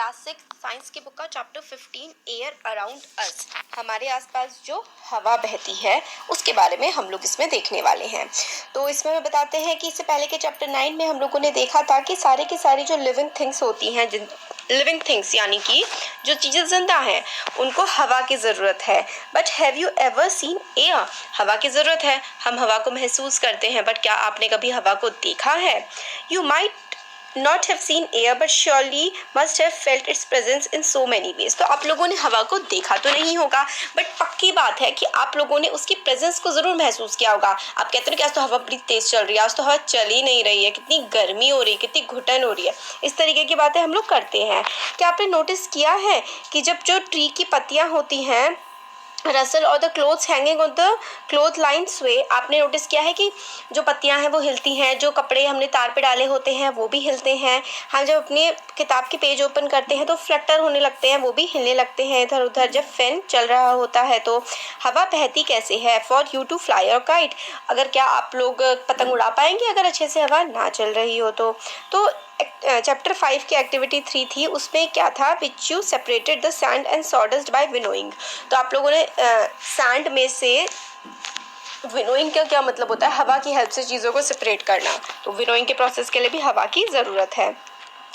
Class 6 science की book का chapter 15 air around us, हमारे आसपास जो हवा बहती है उसके बारे में हम लोग इसमें देखने वाले हैं। तो इसमें मैं बताते हैं कि इससे पहले के चैप्टर 9 में हम लोगों ने देखा था कि सारे की सारी जो लिविंग थिंग्स होती हैं, लिविंग थिंग्स यानी कि जो चीज़ें जिंदा हैं, उनको हवा की ज़रूरत है। But have you ever seen air? हवा की ज़रूरत है, हम हवा को महसूस करते हैं, बट क्या आपने कभी हवा को देखा है? You might not have seen air but surely must have felt its presence in so many ways। तो आप लोगों ने हवा को देखा तो नहीं होगा, बट पक्की बात है कि आप लोगों ने उसकी प्रेजेंस को जरूर महसूस किया होगा। आप कहते हो कि आज तो हवा बड़ी तेज चल रही है, आज तो हवा चल ही नहीं रही है, कितनी गर्मी हो रही है, कितनी घुटन हो रही है, इस तरीके की बातें हम लोग करते हैं। क्या आपने नोटिस किया है कि जब जो ट्री की पत्तियां होती हैं, रसल और the clothes hanging on the cloth line स्वे, आपने नोटिस किया है कि जो पत्तियां हैं वो हिलती हैं, जो कपड़े हमने तार पे डाले होते हैं वो भी हिलते हैं। हम जब अपने किताब के पेज ओपन करते हैं तो फ्लटर होने लगते हैं, वो भी हिलने लगते हैं इधर उधर जब फैन चल रहा होता है। तो हवा बहती कैसे है? फॉर यू टू फ्लाई और काइट, अगर क्या आप लोग पतंग उड़ा पाएंगे अगर अच्छे से हवा ना चल रही हो तो चैप्टर 5 की एक्टिविटी 3 थी, उसमें क्या था? Which you separated the sand and sawdust by winnowing. तो आप लोगों ने सैंड में से, विनोइंग का क्या मतलब होता है? हवा की हेल्प से चीज़ों को सेपरेट करना। तो विनोइंग के प्रोसेस के लिए भी हवा की ज़रूरत है।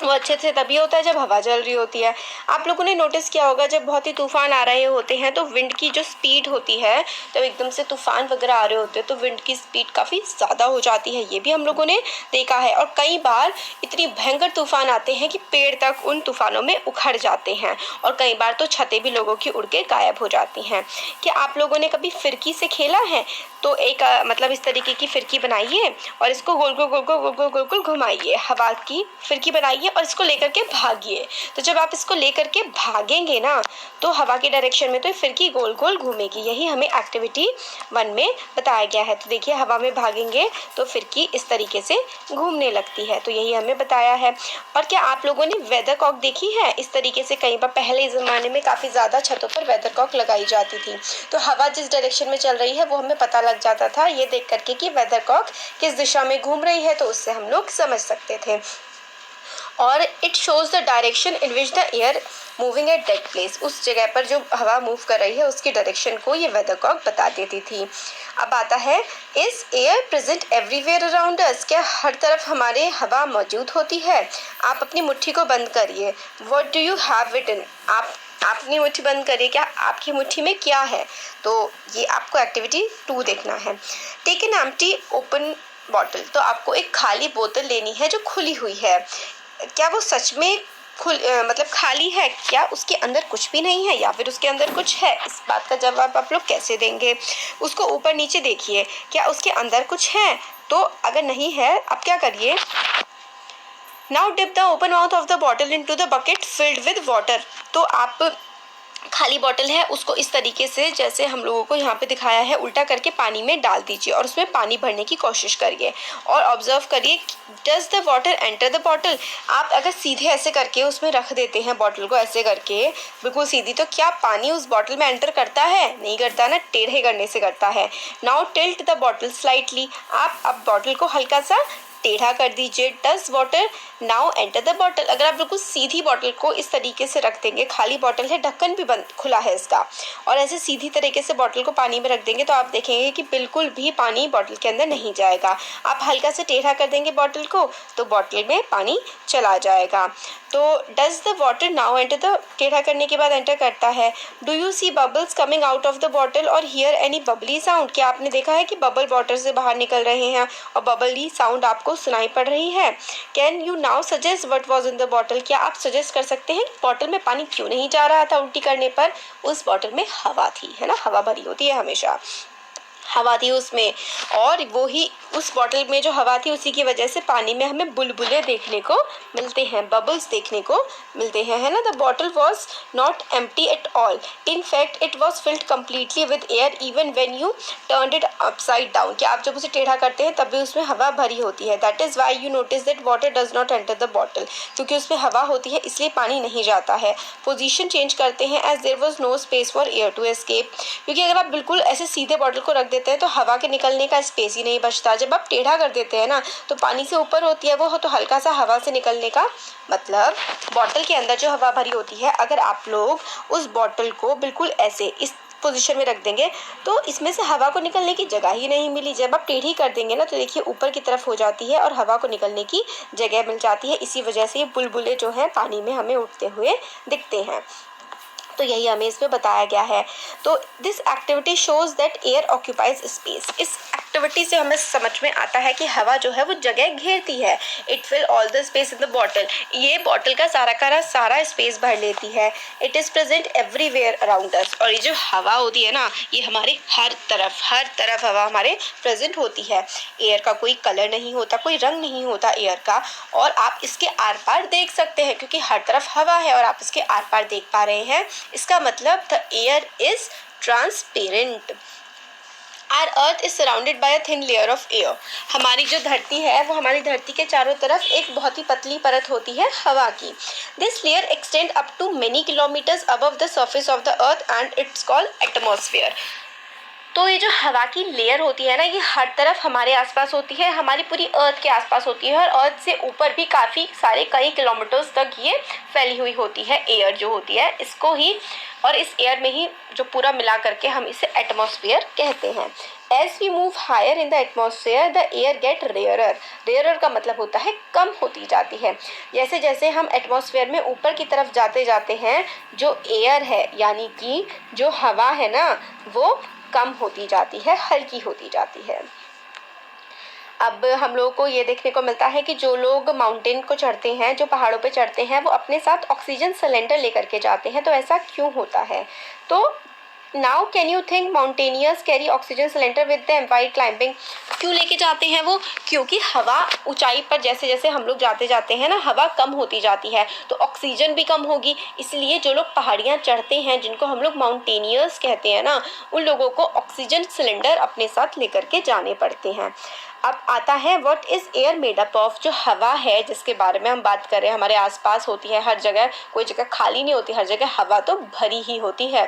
वो अच्छे से तभी होता है जब हवा चल रही होती है। आप लोगों ने नोटिस किया होगा जब बहुत ही तूफान आ रहे होते हैं तो विंड की जो स्पीड होती है, जब एकदम से तूफान वगैरह आ रहे होते हैं तो विंड की स्पीड काफ़ी ज़्यादा हो जाती है, ये भी हम लोगों ने देखा है। और कई बार इतनी भयंकर तूफान आते हैं कि पेड़ तक उन तूफानों में उखड़ जाते हैं, और कई बार तो छतें भी लोगों की उड़ के गायब हो जाती हैं। क्या आप लोगों ने कभी फिरकी से खेला है? तो एक मतलब इस तरीके की फिरकी बनाइए और इसको गोल गोल गोल गोल गोल गोल गोल गोल घुमाइए, हवा की फिरकी बनाइए और इसको लेकर के भागिए। तो जब आप इसको लेकर के भागेंगे ना तो हवा की डायरेक्शन में तो फिरकी गोल गोल घूमेगी। यही हमें एक्टिविटी 1 में बताया गया है। तो देखिए, हवा में भागेंगे तो फिरकी इस तरीके से घूमने लगती है, तो यही हमें बताया है। और क्या आप लोगों ने वेदर कॉक देखी है? इस तरीके से कई बार पहले ज़माने में काफ़ी ज़्यादा छतों पर वेदर कॉक लगाई जाती थी, तो हवा जिस डायरेक्शन में चल रही है वो हमें पता लग जाता था ये देख करके कि वेदर कॉक किस दिशा में घूम रही है, तो उससे हम लोग समझ सकते थे। और it shows the direction in which the air moving at that place, उस जगह पर जो हवा मूव कर रही है उसकी डायरेक्शन को ये वेदर कॉक बता देती थी। अब आता है, is air present everywhere around अस? क्या हर तरफ हमारे हवा मौजूद होती है? आप अपनी मुट्ठी को बंद करिए। What do you have it in? आप अपनी मुट्ठी बंद करिए, क्या आपकी मुट्ठी में क्या है? तो ये आपको एक्टिविटी 2 देखना है। Take an empty open bottle, तो आपको एक खाली बोतल लेनी है जो खुली हुई है। क्या वो सच में मतलब खाली है? क्या उसके अंदर कुछ भी नहीं है या फिर उसके अंदर कुछ है? इस बात का जवाब आप लोग कैसे देंगे? उसको ऊपर नीचे देखिए, क्या उसके अंदर कुछ है? तो अगर नहीं है, आप क्या करिए, now dip the open mouth of the bottle into the bucket filled with water. तो आप खाली बॉटल है उसको इस तरीके से, जैसे हम लोगों को यहाँ पे दिखाया है, उल्टा करके पानी में डाल दीजिए और उसमें पानी भरने की कोशिश करिए और ऑब्जर्व करिए, does the water enter the bottle? आप अगर सीधे ऐसे करके उसमें रख देते हैं बॉटल को, ऐसे करके बिल्कुल सीधी, तो क्या पानी उस बॉटल में एंटर करता है? नहीं करता ना, टेढ़े करने से करता है। Now tilt the bottle slightly, आप अब बॉटल को हल्का सा टेढ़ा कर दीजिए। Does water now enter the bottle? अगर आप बिल्कुल सीधी बॉटल को इस तरीके से रख देंगे, खाली बॉटल है, ढक्कन भी बंद खुला है इसका, और ऐसे सीधी तरीके से बॉटल को पानी में रख देंगे तो आप देखेंगे कि बिल्कुल भी पानी बॉटल के अंदर नहीं जाएगा। आप हल्का से टेढ़ा कर देंगे बॉटल को तो बॉटल में पानी चला जाएगा। तो does the water now enter the, टेढ़ा करने के बाद एंटर करता है। Do you see bubbles coming out of the bottle और हियर एनी बबली साउंड? क्या आपने देखा है कि बबल वाटर से बाहर निकल रहे हैं और बबली साउंड आपको सुनाई पड़ रही है? Can you now suggest what was in the bottle? क्या आप सजेस्ट कर सकते हैं कि बॉटल में पानी क्यों नहीं जा रहा था उल्टी करने पर? उस बॉटल में हवा थी, है ना, हवा भरी होती है हमेशा, हवा थी उसमें, और वो ही उस बॉटल में जो हवा थी उसी की वजह से पानी में हमें बुलबुले देखने को मिलते हैं, बबल्स देखने को मिलते हैं, है ना। The bottle was not empty at all, in fact it was filled completely with air even when you turned it upside down. क्या आप जब उसे टेढ़ा करते हैं तब भी उसमें हवा भरी होती है। That is why you notice that water does not enter the bottle, क्योंकि उसमें हवा होती है इसलिए पानी नहीं जाता है। पोजीशन चेंज करते हैं as there was no space for air to escape, क्योंकि अगर आप बिल्कुल ऐसे सीधे बॉटल को रख देते देते हैं तो हवा के निकलने का स्पेस ही नहीं बचता। जब आप टेढ़ा कर देते हैं ना तो पानी से ऊपर होती है वो, तो हल्का सा हवा से निकलने का मतलब बॉटल के अंदर जो हवा भरी होती है, अगर आप लोग उस बॉटल को बिल्कुल ऐसे इस पोजीशन में रख देंगे तो इसमें से हवा को निकलने की जगह ही नहीं मिली। जब आप टेढ़ी कर देंगे ना तो देखिए ऊपर की तरफ हो जाती है और हवा को निकलने की जगह मिल जाती है। इसी वजह से ये बुलबुले जो हैं पानी में हमें उठते हुए दिखते हैं। तो यही हमें इसमें बताया गया है। तो this activity shows that air occupies space. इस एक्टिविटी से हमें समझ में आता है कि हवा जो है वो जगह घेरती है। It fill all the space in the bottle. ये बॉटल का सारा स्पेस भर लेती है। It is present everywhere around us. और ये जो हवा होती है ना, ये हमारे हर तरफ हवा हमारे प्रेजेंट होती है। एयर का कोई कलर नहीं होता, कोई रंग नहीं होता एयर का, और आप इसके आर पार देख सकते हैं क्योंकि हर तरफ हवा है और आप इसके आर पार देख पा रहे हैं। इसका मतलब the air is transparent. Our earth is surrounded by a thin layer of air. हमारी जो धरती है वो हमारी धरती के चारों तरफ एक बहुत ही पतली परत होती है हवा की। This layer extend up to many kilometres above the surface of the earth and it's called atmosphere. तो ये जो हवा की लेयर होती है ना, ये हर तरफ हमारे आसपास होती है, हमारी पूरी अर्थ के आसपास होती है, और अर्थ से ऊपर भी काफ़ी सारे कई किलोमीटर्स तक ये फैली हुई होती है एयर जो होती है इसको ही, और इस एयर में ही जो पूरा मिला करके हम इसे एटमॉस्फेयर कहते हैं। As we move higher in the atmosphere the air get rarer. Rarer का मतलब होता है कम होती जाती है। जैसे जैसे हम एटमॉस्फेयर में ऊपर की तरफ जाते जाते हैं, जो एयर है यानी कि जो हवा है ना, वो कम होती जाती है, हल्की होती जाती है। अब हम लोगों को ये देखने को मिलता है कि जो लोग माउंटेन को चढ़ते हैं, जो पहाड़ों पे चढ़ते हैं, वो अपने साथ ऑक्सीजन सिलेंडर लेकर के जाते हैं। तो ऐसा क्यों होता है? तो now can you think mountaineers carry oxygen cylinder with them while climbing. क्यों लेके जाते हैं वो? क्योंकि हवा ऊंचाई पर जैसे जैसे हम लोग जाते जाते हैं ना, हवा कम होती जाती है तो ऑक्सीजन भी कम होगी। इसलिए जो लोग पहाड़ियाँ चढ़ते हैं, जिनको हम लोग माउंटेनियर्स कहते हैं ना, उन लोगों को ऑक्सीजन सिलेंडर अपने साथ लेकर के जाने पड़ते हैं। अब आता है what is air made up of. जो हवा है जिसके बारे में हम बात कर रहे हैं, हमारे आसपास होती है, हर जगह, कोई जगह खाली नहीं होती, हर जगह हवा तो भरी ही होती है।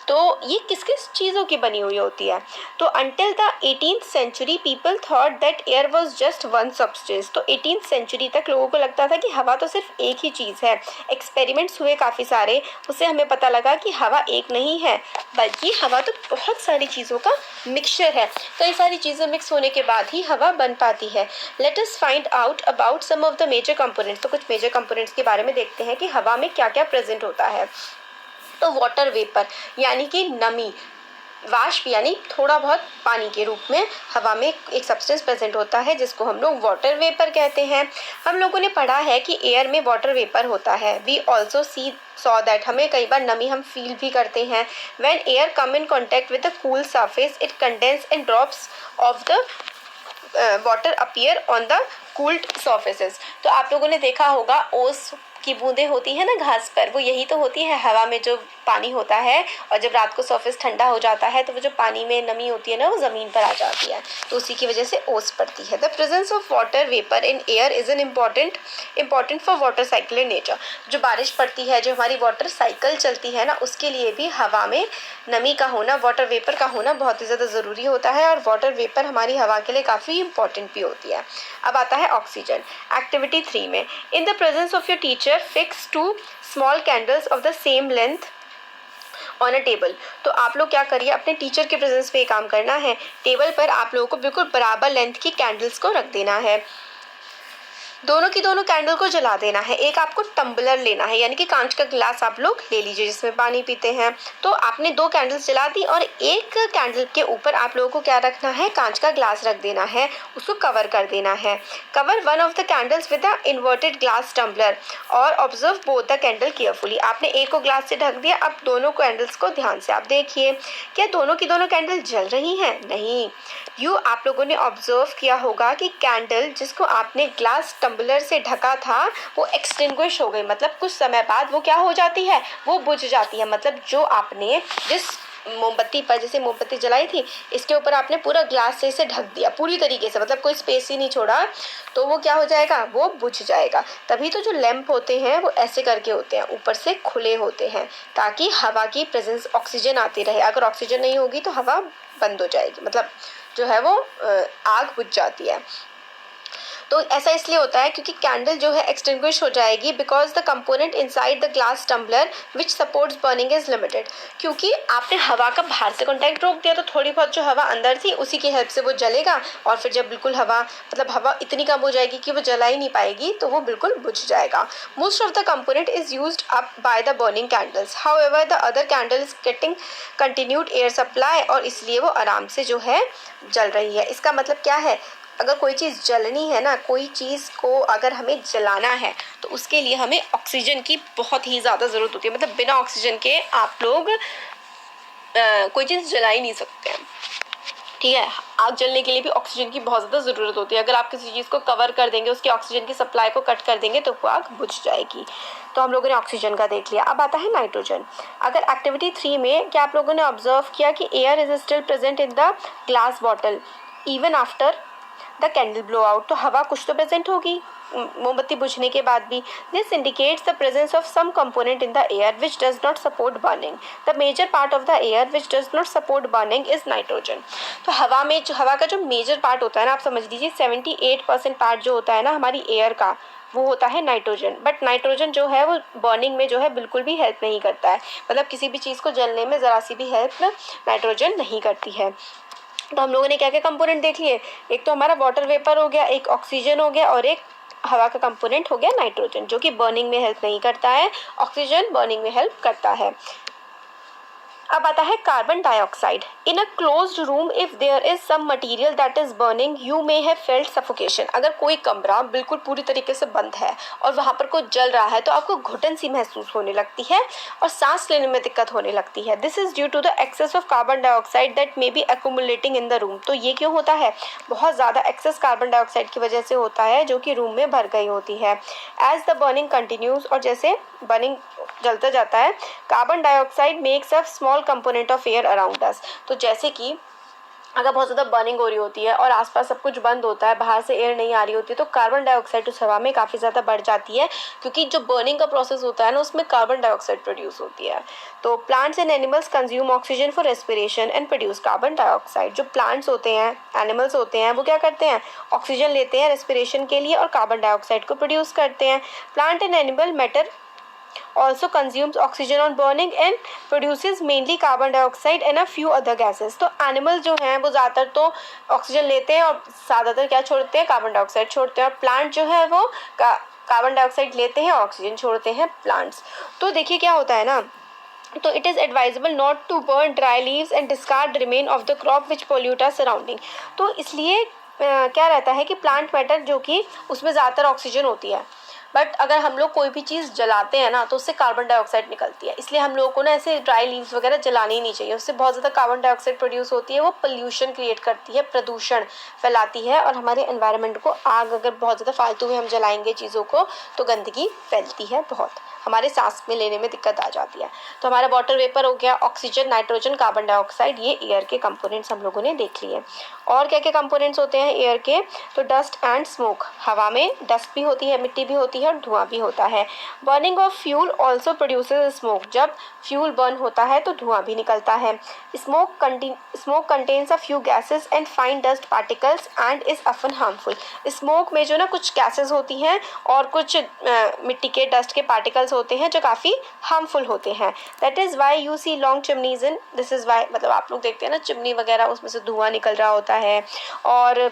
तो ये किस किस चीज़ों की बनी हुई होती है? तो until the 18th century people thought that air was just one substance. तो 18th सेंचुरी तक लोगों को लगता था कि हवा तो सिर्फ एक ही चीज़ है। एक्सपेरिमेंट्स हुए काफ़ी सारे, उससे हमें पता लगा कि हवा एक नहीं है, बल्कि हवा तो बहुत सारी चीज़ों का मिक्सचर है। कई सारी चीज़ें मिक्स होने के बाद ही हवा बन पाती है। Let us find out about some of the major components. तो कुछ मेजर कंपोनेंट्स के बारे में देखते हैं कि हवा में क्या क्या प्रेजेंट होता है। तो वाटर वेपर यानी कि नमी, वाष्प यानी थोड़ा बहुत पानी के रूप में हवा में एक सब्सटेंस प्रेजेंट होता है जिसको हम लोग वाटर वेपर कहते हैं। हम लोगों ने पढ़ा है कि एयर में वाटर वेपर होता है। वी ऑल्सो सॉ दैट, हमें कई बार नमी हम फील भी करते हैं। When air come in contact with the cool surface it condense and drops of the water appear on the cooled surfaces. तो आप लोगों ने देखा होगा ओस की बूंदें होती है ना घास पर, वो यही तो होती है हवा में जो पानी होता है, और जब रात को सरफेस ठंडा हो जाता है तो वो जो पानी में नमी होती है ना, वो ज़मीन पर आ जाती है, तो उसी की वजह से ओस पड़ती है। The presence of water vapour in air is an important for water cycle in nature. जो बारिश पड़ती है, जो हमारी वाटर साइकिल चलती है ना, उसके लिए भी हवा में नमी का होना, वाटर वेपर का होना बहुत ही ज़्यादा ज़रूरी होता है, और वाटर वेपर हमारी हवा के लिए काफ़ी इंपॉर्टेंट भी होती है। अब आता है ऑक्सीजन। एक्टिविटी 3 में, in the presence of your teacher fix 2 small candles of the same length on a table. तो आप लोग क्या करिए, अपने टीचर के प्रेजेंस पे काम करना है। टेबल पर आप लोगों को बिल्कुल बराबर लेंथ की कैंडल्स को रख देना है। दोनों की दोनों कैंडल को जला देना है। एक आपको टम्बलर लेना है, यानी कि कांच का गिलास आप लोग ले लीजिए जिसमें पानी पीते हैं। तो आपने 2 कैंडल्स जला दी और एक कैंडल के ऊपर आप लोगों को क्या रखना है, कांच का ग्लास रख देना है, उसको कवर कर देना है। Cover one of the candles with the inverted glass tumbler और observe both the candle carefully. आपने एक को ग्लास से ढक दिया, अब दोनों कैंडल्स को ध्यान से आप देखिए, क्या दोनों की दोनों कैंडल जल रही हैं? नहीं। आप लोगों ने ऑब्जर्व किया होगा कि कैंडल जिसको आपने ग्लास टम्बलर से ढका था वो एक्सटिंग्विश हो गई, मतलब कुछ समय बाद वो क्या हो जाती है, वो बुझ जाती है। मतलब जो आपने जिस मोमबत्ती पर, जैसे मोमबत्ती जलाई थी, इसके ऊपर आपने पूरा ग्लास से इसे ढक दिया पूरी तरीके से, मतलब कोई स्पेस ही नहीं छोड़ा, तो वो क्या हो जाएगा, वो बुझ जाएगा। तभी तो जो लैंप होते हैं वो ऐसे करके होते हैं, ऊपर से खुले होते हैं, ताकि हवा की प्रेजेंस, ऑक्सीजन आती रहे। अगर ऑक्सीजन नहीं होगी तो हवा बंद हो जाएगी, मतलब जो है वो आग बुझ जाती है। तो ऐसा इसलिए होता है क्योंकि कैंडल जो है एक्सटिंग्विश हो जाएगी, because the component inside the glass tumbler which supports burning is limited. क्योंकि आपने हवा का बाहर से कॉन्टैक्ट रोक दिया, तो थोड़ी बहुत जो हवा अंदर थी उसी की हेल्प से वो जलेगा, और फिर जब बिल्कुल हवा, मतलब हवा इतनी कम हो जाएगी कि वो जला ही नहीं पाएगी, तो वो बिल्कुल बुझ जाएगा। Most of the component is used up by the burning candles, however the other candle is getting continued air supply, और इसलिए वो आराम से जो है जल रही है। इसका मतलब क्या है, अगर कोई चीज़ जलनी है ना, कोई चीज़ को अगर हमें जलाना है तो उसके लिए हमें ऑक्सीजन की बहुत ही ज़्यादा ज़रूरत होती है। मतलब बिना ऑक्सीजन के आप लोग कोई चीज़ जला ही नहीं सकते हैं, ठीक है। आग जलने के लिए भी ऑक्सीजन की बहुत ज़्यादा ज़रूरत होती है। अगर आप किसी चीज़ को कवर कर देंगे, उसकी ऑक्सीजन की सप्लाई को कट कर देंगे, तो वो आग बुझ जाएगी। तो हम लोगों ने ऑक्सीजन का देख लिया। अब आता है नाइट्रोजन। अगर एक्टिविटी 3 में क्या आप लोगों ने ऑब्जर्व किया कि air is still present in the glass bottle even after the candle blow out, तो हवा कुछ तो प्रेजेंट होगी मोमबत्ती बुझने के बाद भी। This indicates the presence of some component in the air which does not support burning. The major part of the air which does not support burning is nitrogen. तो हवा में जो हवा का जो मेजर पार्ट होता है ना, आप समझ लीजिए 78% पार्ट जो होता है ना हमारी एयर का, वो होता है नाइट्रोजन। बट नाइट्रोजन जो है वो बर्निंग में जो है बिल्कुल भी हेल्प नहीं करता है, मतलब किसी भी चीज़ को जलने में ज़रा सी भी हेल्प नाइट्रोजन नहीं करती है। तो हम लोगों ने क्या क्या कंपोनेंट देख लिए, एक तो हमारा वाटर वेपर हो गया, एक ऑक्सीजन हो गया, और एक हवा का कंपोनेंट हो गया नाइट्रोजन, जो कि बर्निंग में हेल्प नहीं करता है। ऑक्सीजन बर्निंग में हेल्प करता है। अब आता है carbon dioxide. In a closed room if there is some material that is burning you may have felt suffocation. अगर कोई कमरा बिल्कुल पूरी तरीके से बंद है और वहाँ पर कोई जल रहा है, तो आपको घुटन सी महसूस होने लगती है और सांस लेने में दिक्कत होने लगती है। This is due to the excess of carbon dioxide that may be accumulating in the room. तो ये क्यों होता है, बहुत ज़्यादा एक्सेस कार्बन डाइऑक्साइड की वजह से होता है, जो कि रूम में भर गई होती है। एज द बर्निंग कंटिन्यूज, और जैसे बर्निंग जलता जाता है, carbon dioxide makes a small component of air around us. तो जैसे कि अगर बहुत ज़्यादा बर्निंग हो रही होती है और आसपास सब कुछ बंद होता है, बाहर से एयर नहीं आ रही होती है, तो कार्बन डाइऑक्साइड उस हवा में काफ़ी ज़्यादा बढ़ जाती है, क्योंकि जो बर्निंग का प्रोसेस होता है ना, उसमें कार्बन डाइऑक्साइड प्रोड्यूस होती है। तो plants and animals consume oxygen for respiration and produce carbon dioxide. जो प्लांट्स होते हैं, एनिमल्स होते हैं, वो क्या करते हैं, ऑक्सीजन लेते हैं रेस्पिरेशन के लिए और कार्बन डाइऑक्साइड को प्रोड्यूस करते हैं। Plant and animal matter also consumes oxygen on burning and produces mainly carbon dioxide and a few other gases। तो एनिमल जो हैं वो ज़्यादातर तो ऑक्सीजन लेते हैं और ज़्यादातर क्या छोड़ते हैं, कार्बन डाइऑक्साइड छोड़ते हैं। और प्लांट जो है वो कार्बन डाइऑक्साइड लेते हैं और ऑक्सीजन छोड़ते हैं प्लांट्स। तो देखिए क्या होता है ना, तो it is advisable not to burn dry leaves and discard remain of the crop which pollute our surrounding. तो इसलिए क्या रहता है कि प्लांट मैटर जो कि उसमें ज़्यादातर ऑक्सीजन होती है, बट अगर हम लोग कोई भी चीज़ जलाते हैं ना, तो उससे कार्बन डाइऑक्साइड निकलती है। इसलिए हम लोगों को ना ऐसे ड्राई लीव्स वगैरह जलानी ही नहीं चाहिए, उससे बहुत ज़्यादा कार्बन डाइऑक्साइड प्रोड्यूस होती है, वो पोल्यूशन क्रिएट करती है, प्रदूषण फैलाती है, और हमारे एनवायरनमेंट को, आग अगर बहुत ज़्यादा फालतू में हम जलाएंगे चीज़ों को, तो गंदगी फैलती है, बहुत हमारे सांस में लेने में दिक्कत आ जाती है। तो हमारा वाटर वेपर हो गया, ऑक्सीजन, नाइट्रोजन, कार्बन डाइऑक्साइड, ये एयर के कंपोनेंट्स हम लोगों ने देख लिए। और क्या क्या कंपोनेंट्स होते हैं एयर के, तो डस्ट एंड स्मोक। हवा में डस्ट भी होती है, मिट्टी भी होती है और धुआं भी होता है। Burning of fuel also produces smoke. जब फ्यूल बर्न होता है तो धुआं भी निकलता है। Smoke contains a few gases and fine dust particles and is often harmful. Smoke में जो ना कुछ गैसेस होती हैं और कुछ मिट्टी के डस्ट के पार्टिकल्स होते हैं जो काफ़ी हार्मफुल होते हैं। That is why you see long chimneys in, this is why, मतलब आप लोग देखते हैं ना चिमनी वगैरह, उसमें से धुआं निकल रहा होता है, और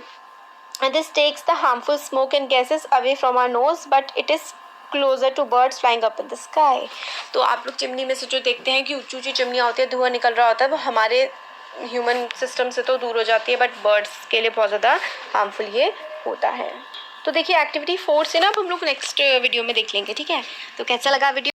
this takes the harmful smoke and gases away from our nose but it is closer to birds flying up in the sky। तो आप लोग चिमनी में से जो देखते हैं कि ऊंची ऊंची चिमनियाँ होती है, धुआं निकल रहा होता है, वो हमारे ह्यूमन सिस्टम से तो दूर हो जाती है, बट बर्ड्स के लिए बहुत ज़्यादा हार्मफुल ये होता है। तो देखिए एक्टिविटी 4 से ना अब हम लोग नेक्स्ट वीडियो में देख लेंगे, ठीक है। तो कैसा लगा वीडियो?